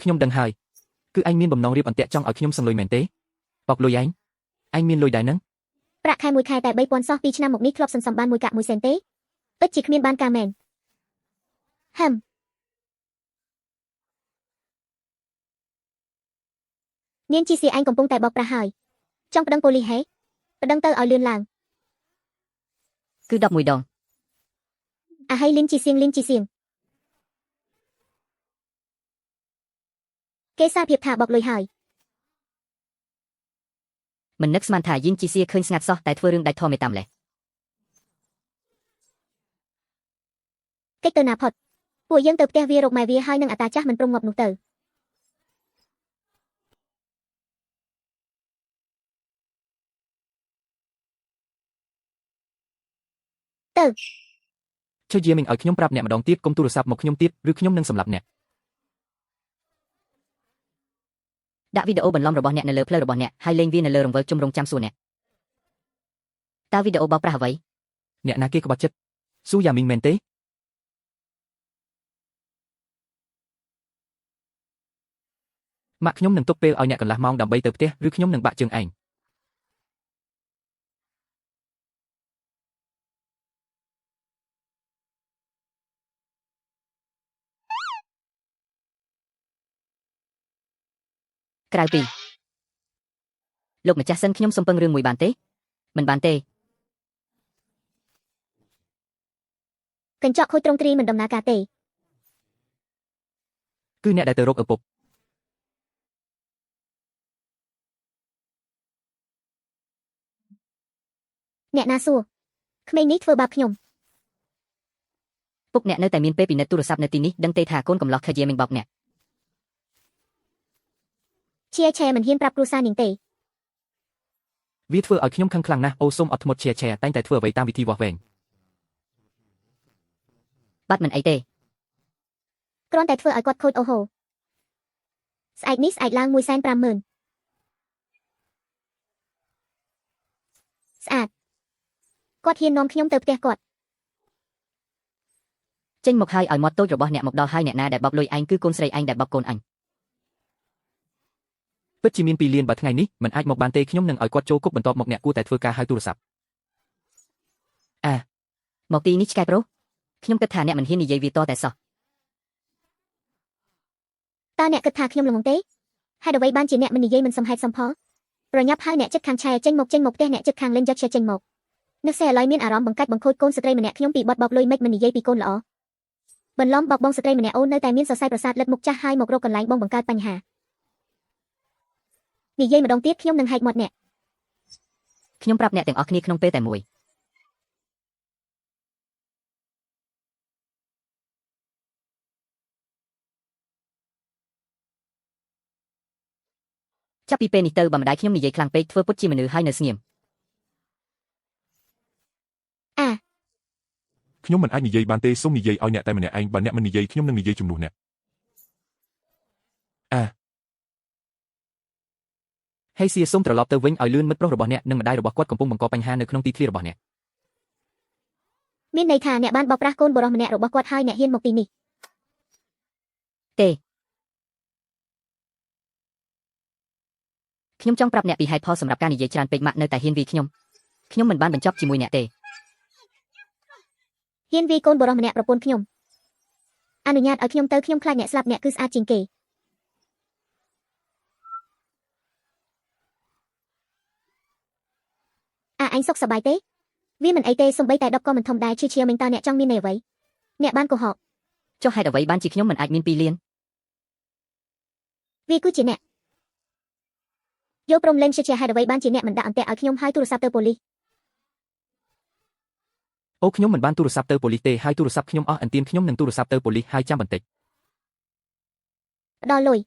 ខ្ញុំដឹងហើយគឺឯងមានបំណងរៀបអន្ទាក់ចង់ឲ្យខ្ញុំសងលុយមែនទេបោកលុយឯងមានលុយដែរហ្នឹងប្រាក់ខែមួយខែតែ3000សោះ2ឆ្នាំមកនេះធ្លាប់សន្សំបានមួយកាក់1 សេនទេពិតជាគ្មានបានការមែននាងជីសៀឯងកំពុងតែបោកប្រាស់ហើយចង់ប្តឹងប៉ូលីសហេប្តឹងទៅឲ្យលឿនឡើងគឺ11ដងអាហើយលីនជីសៀងគេសារភាពថាបោកលុយហើយមិននឹកស្មានថាយីនជីសៀឃើញស្ងាត់សោះតែធ្វើរឿងដាច់ធម៌មេតាមលេះកិច្ចទៅណាផុតពួកយើងទៅផ្ទះវារកម៉ែវាហើយនឹងអាតាចាស់មិនព្រមងាប់នោះទៅជួយយាមីងឲ្យខ្ញុំប្រាប់អ្នកម្ដងទៀតកុំទូរស័ព្ទមកខ្ញុំទៀតឬខ្ញុំនឹងសម្លាប់អ្នកដាក់វីដេអូបន្លំរបស់អ្នកនៅលើផ្លូវរបស់អ្នកហើយលេងវានៅលើរង្វិលជំរងចាំសួរអ្នកតើវីដេអូបោកប្រាស់អ្វីអ្នកណាគេក្បត់ចិត្តស៊ូយ៉ាមីងមែនទេម៉ាក់ខ្ញុំនឹងទុកពេលឲ្យអ្នកកន្លះម៉ោងដើម្បីទៅផ្ទះឬខ្ញុំនឹងបាក់ជើងឯងក្រៅពីលោកម្ចាស់សិនខ្ញុំសុំពឹងរឿងមួយបានទេមិនបានទេកញ្ចក់ខូចត្រង់ទ្រីមិនដំណើរការទេគឺអ្នកដែលទៅរកឪពុកអ្នកណាសួរក្មេងនេះធ្វើបាបខ្ញុំពុកអ្នកនៅតែមានពេលពិនិត្យទូរស័ព្ទនៅទីនេះដឹងទេថាកូនកំឡោះខយាមីងបោកអ្នកជាឆែមិនហ៊ានប្រាប់គ្រួសារនាងទេវាធ្វើឲ្យខ្ញុំខឹងខ្លាំងណាស់អូសូមអត់ធ្មត់ជាតែងតែធ្វើអ្វីតាមវិធីវាស់វែងបាត់មិនអីទេគ្រាន់តែធ្វើឲ្យគាត់ខូចអូហូស្អែកនេះស្អែកឡើង150,000ស្អាតគាត់ហ៊ាននាំខ្ញុំទៅផ្ទះគាត់ចេញមកហើយឲ្យមាត់តូចរបស់អ្នកមកដល់ហើយអ្នកណាដែលបោកលុយឯងគឺកូនស្រីឯងដែលបោកកូនអញពិតជាមាន2លានបើថ្ងៃនេះមិនអាចមកបានទេខ្ញុំនឹងឲ្យគាត់ចូលគុកបន្ទាប់មកអ្នកគួរតែធ្វើការហៅទូរស័ព្ទមកទីនេះឆ្កែប្រុសខ្ញុំគិតថាអ្នកមិនហ៊ាននិយាយវាតតែសោះតើអ្នកគិតថាខ្ញុំល្ងងទេហេតុអ្វីបានជាអ្នកមិននិយាយមិនសមហេតុសមផលប្រញាប់ហើយអ្នកចិត្តខាងឆែចេញមកផ្ទះអ្នកចិត្តខាងលេងយកចេញមកនឹកសេឥឡូវមានអារម្មណ៍បង្កាច់បង្ខូចកូនស្ត្រីម្នាក់ខ្ញុំពីបត់បោកលុយមិននិយាយពីកូនល្អបន្លំបោកបងស្ត្រីម្នាក់អូននៅតែមានសរសៃប្រសាទលិតមុខចាស់ហើយមករកកន្លែងបងបង្កើតបញ្ហានិយាយម្ដងទៀតខ្ញុំនឹងហែកមាត់អ្នកខ្ញុំប្រាប់អ្នកទាំងអស់គ្នាក្នុងពេលតែមួយចាប់ពីពេលនេះទៅបើម្ដាយខ្ញុំនិយាយខ្លាំងពេកធ្វើពុតជាមនុស្សហើយនៅស្ងៀមខ្ញុំមិនអាចនិយាយបានទេសូមនិយាយឲ្យអ្នកតែម្នាក់ឯងបើអ្នកមិននិយាយខ្ញុំនឹងនិយាយជំនួសអ្នកហើយសៀសូមត្រឡប់ទៅវិញឲ្យលឿនមិត្តប្រុសរបស់អ្នកនិងម្ដាយរបស់គាត់កំពុងបង្កបញ្ហានៅក្នុងទីធ្លារបស់អ្នកមានន័យថាអ្នកបានបោកប្រាស់កូនបរិសម្នាក់របស់គាត់ហើយអ្នកហ៊ានមកទីនេះទេខ្ញុំចង់ប្រាប់អ្នកពីហេតុផលសម្រាប់ការនិយាយច្រើនពេកម៉ាក់នៅតែហ៊ានវាយខ្ញុំមិនបានបញ្ចប់ជាមួយអ្នកទេហ៊ានវាយកូនបរិសម្នាក់ប្រពន្ធខ្ញុំអនុញ្ញាតឲ្យខ្ញុំទៅខ្ញុំខ្លាចអ្នកស្លាប់អ្នកគឺស្អាតជាងគេអញសុខសប្បាយទេវាមិនអីទេសំបីតែ10ក៏មិនធំដែរឈឺឈាមិញតើអ្នកចង់មានន័យអ្វីអ្នកបានកុហកចុះហេតុអ្វីបានជាខ្ញុំមិនអាចមាន2លានវាគឺជាអ្នកយកព្រមលេងជាហេតុអ្វីបានជាអ្នកមិនដាក់អន្ទាក់ឲ្យខ្ញុំហើយទូរស័ព្ទទៅប៉ូលីសអូខ្ញុំមិនបានទូរស័ព្ទទៅប៉ូលីសទេហើយទូរស័ព្ទខ្ញុំអស់អន្ទានខ្ញុំនឹងទូរស័ព្ទទៅប៉ូលីសហើយចាំបន្តិចផ្ដល់លុយ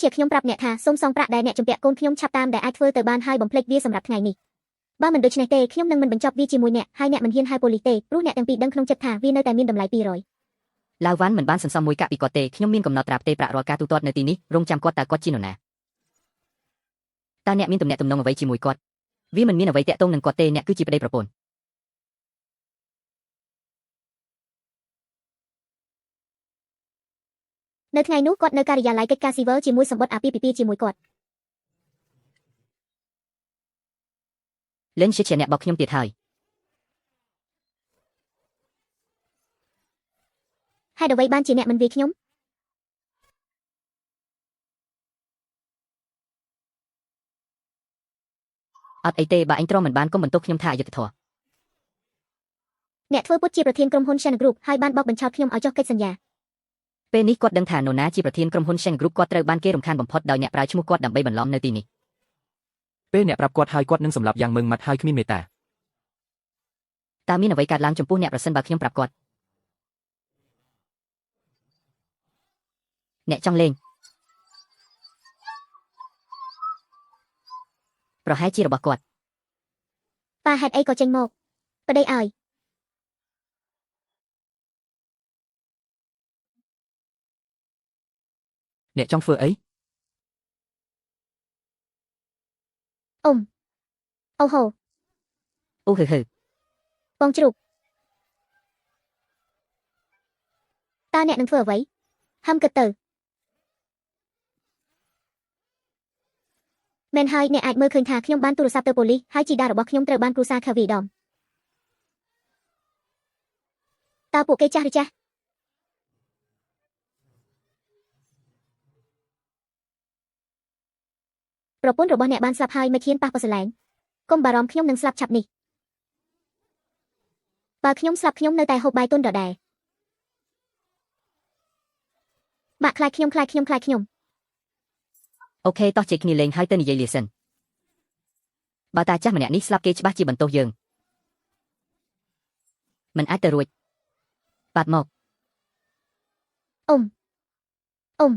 ជាខ្ញុំប្រាប់អ្នកថាសូមសងប្រាក់ដែលអ្នកជំពាក់កូនខ្ញុំឆាប់តាមដែលអាចធ្វើទៅបានហើយបំភ្លេចវាសម្រាប់ថ្ងៃនេះបើមិនដូច្នេះទេខ្ញុំនឹងមិនបញ្ចប់វាជាមួយអ្នកហើយអ្នកមិនហ៊ានហៅប៉ូលីសទេព្រោះអ្នកទាំងពីរដឹងក្នុងចិត្តថាវានៅតែមានតម្លៃ200ឡាវវ៉ាន់មិនបានសន្សំមួយកាក់ពីគាត់ទេខ្ញុំមានកំណត់ត្រាប់ទេប្រាក់រាល់ការទូទាត់នៅទីនេះរងចាំគាត់តើគាត់ជានរណាតើអ្នកមានទំនាក់ទំនងអ្វីជាមួយគាត់វាមិនមានអ្វីតាក់ទងនឹងគាត់ទេអ្នកគឺជាប្តីប្រពន្ធ នៅថ្ងៃនោះគាត់នៅការិយាល័យកិច្ចការស៊ីវិលជាមួយសម្បត្តិអាពាហ៍ពិពាហ៍ជាមួយគាត់ លេងជាអ្នករបស់ខ្ញុំទៀតហើយ ហេតុអ្វីបានជាអ្នកមិនវាយខ្ញុំ អត់អីទេបើអញទ្រាំមិនបានកុំបន្ទោសខ្ញុំថាអយុត្តិធម៌ អ្នកធ្វើពុតជាប្រធានក្រុមហ៊ុន Shen Group ហើយបានបោកបញ្ឆោតខ្ញុំឲ្យចុះកិច្ចសន្យា ពេលនេះគាត់ដឹងថានរណាជាប្រធានក្រុមហ៊ុន Shen Group គាត់ត្រូវបានគេរំខានបំផុតដោយអ្នកប្រើឈ្មោះគាត់ដើម្បីបន្លំនៅទីនេះ ពេលអ្នកប្រាប់គាត់ហើយគាត់នឹងសម្លាប់យ៉ាងម៉ឺងម៉ាត់ហើយគ្មានមេត្តា តើមានអ្វីកើតឡើងចំពោះអ្នកប្រសិនបើខ្ញុំប្រាប់គាត់ អ្នកចង់លេង ប្រហែលជារបស់គាត់ ប៉ាហេតុអីក៏ចេញមកប្តីឲ្យ អ្នកចង់ធ្វើអី អូហូ អូហឺហឺ បងជ្រូកតើអ្នកនឹងធ្វើអ្វីហឹមគិតទៅមែនហើយអ្នកអាចមើលឃើញថាខ្ញុំបានទូរស័ព្ទទៅប៉ូលីសហើយជីតារបស់ខ្ញុំត្រូវបានគ្រួសារខាវីដំតើពួកគេចាស់ឬចាស់ប្រពន្ធរបស់អ្នកបានស្លាប់ហើយមិនហ៊ានប៉ះប៉សឡែងកុំបារម្ភខ្ញុំនឹងស្លាប់ឆាប់នេះបើខ្ញុំស្លាប់ខ្ញុំនៅតែហូបបាយទុនដដែលបាក់ខ្លាចខ្ញុំ អូខេតោះជាគ្នាលេងហើយទៅនិយាយលាសិនបើតាចាស់ម្នាក់នេះស្លាប់គេច្បាស់ជាបន្ទោសយើងមិនអាចទៅរួចបាត់មក អ៊ំ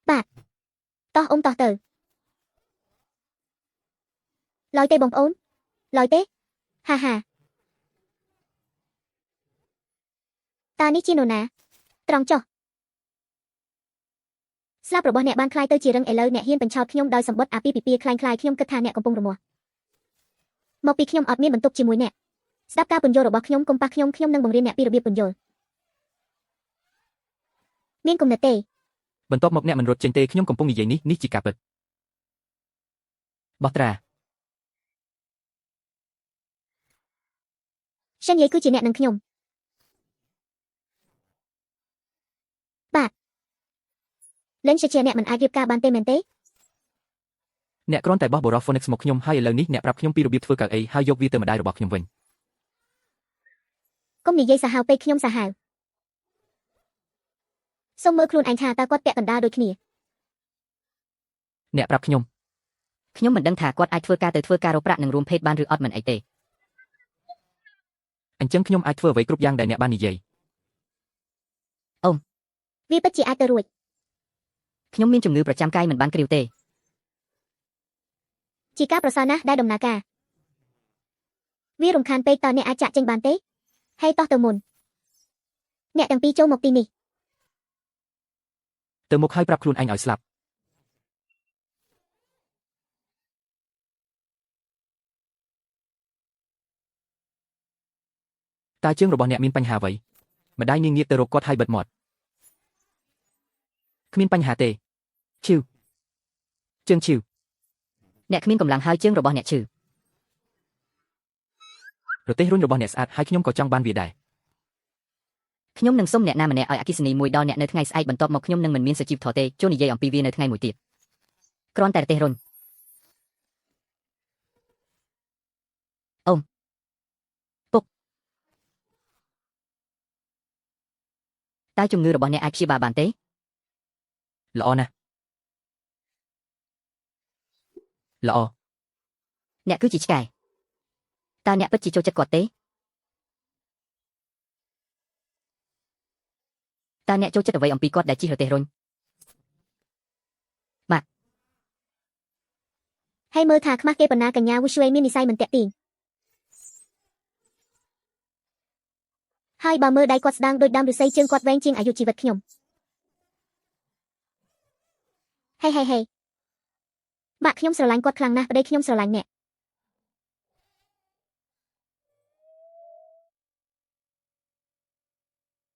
បាទតោះអ៊ំតោះទៅឡើយទេបងប្អូនឡើយទេហាហាតើនេះជានរណាត្រង់ចុះស្លាប់របស់អ្នកបានคล้ายទៅជារឹងឥឡូវអ្នកហ៊ានបញ្ឆោតខ្ញុំដោយសម្បត្តិអាពាហ៍ពិពាហ៍คล้ายៗខ្ញុំគិតថាអ្នកកំពុងរមាស់មកពីខ្ញុំអត់មានបន្ទុកជាមួយអ្នកស្ដាប់ការពន្យល់របស់ខ្ញុំកុំប៉ះខ្ញុំនឹងបង្រៀនអ្នកពីរបៀបពន្យល់មានគំនិតទេ បន្ទាប់មកអ្នកមិនរត់ចេញទេខ្ញុំកំពុងនិយាយនេះជាការពិតបោះត្រា Shen យាយគឺជាអ្នកនឹងខ្ញុំបាទលេងជាអ្នកមិនអាចរៀបការបានទេមែនទេ អ្នកគ្រាន់តែបោះបរោះ Phoenix មកខ្ញុំហើយឥឡូវនេះអ្នកប្រាប់ខ្ញុំពីរបៀបធ្វើកៅអីហើយយកវាទៅម្ដាយរបស់ខ្ញុំវិញ កុំនិយាយសាហាវពេកខ្ញុំសាហាវសូមមើលខ្លួនឯងថាតើគាត់ពាក់កណ្ដាលដូចគ្នា អ្នកប្រាប់ខ្ញុំ ខ្ញុំមិនដឹងថាគាត់អាចធ្វើការទៅធ្វើការរកប្រាក់និងរួមភេទបានឬអត់មិនអីទេ អញ្ចឹងខ្ញុំអាចធ្វើអ្វីគ្រប់យ៉ាងដែលអ្នកបាននិយាយ វាពិតជាអាចទៅរួច ខ្ញុំមានជំងឺប្រចាំកាយមិនបានគ្រាវទេ ជាការប្រសើរណាស់ដែលដំណើរការវារំខានពេកតើអ្នកអាចចាក់ចេញបានទេហេតោះទៅមុនអ្នកទាំងពីរចូលមកទីនេះ ទៅមុខហើយប្រាប់ខ្លួនឯងឲ្យស្លាប់តើជើងរបស់អ្នកមានបញ្ហាអ្វីម្ដាយនាងងាកទៅរកគាត់ហើយបិទមាត់គ្មានបញ្ហាទេឈឺជើងឈឺ អ្នកគ្មានកម្លាំងហើយជើងរបស់អ្នកឈឺ រទេះរុញរបស់អ្នកស្អាតហើយខ្ញុំក៏ចង់បានវាដែរ ខ្ញុំនឹងសុំអ្នកណាម្នាក់ឲ្យអគិសនីមួយដល់អ្នកនៅថ្ងៃស្អែកបន្ទាប់មកខ្ញុំនឹងមិនមានសជីវធម៌ទេចូលនិយាយអំពីវានៅថ្ងៃមួយទៀតគ្រាន់តែរទេះរុញអ៊ំពុកតើជំងឺរបស់អ្នកអាចព្យាបាលបានទេ ល្អណាស់ល្អ អ្នកគឺជាឆ្កែតើអ្នកពិតជាចូលចិត្តគាត់ទេតើអ្នកចូលចិត្តអ្វីអំពីគាត់ដែលជិះរទេះរុញ ហើយមើលថាខ្មាស់គេប៉ុណ្ណាកញ្ញាវុស្វេមាននិស័យមិនតាក់ទាញហើយបើមើលដៃគាត់ស្ដាងដូចដើមឫស្សីជើងគាត់វែងជាងអាយុជីវិតខ្ញុំហេបាក់ខ្ញុំស្រឡាញ់គាត់ខ្លាំងណាស់ប្តីខ្ញុំស្រឡាញ់អ្នក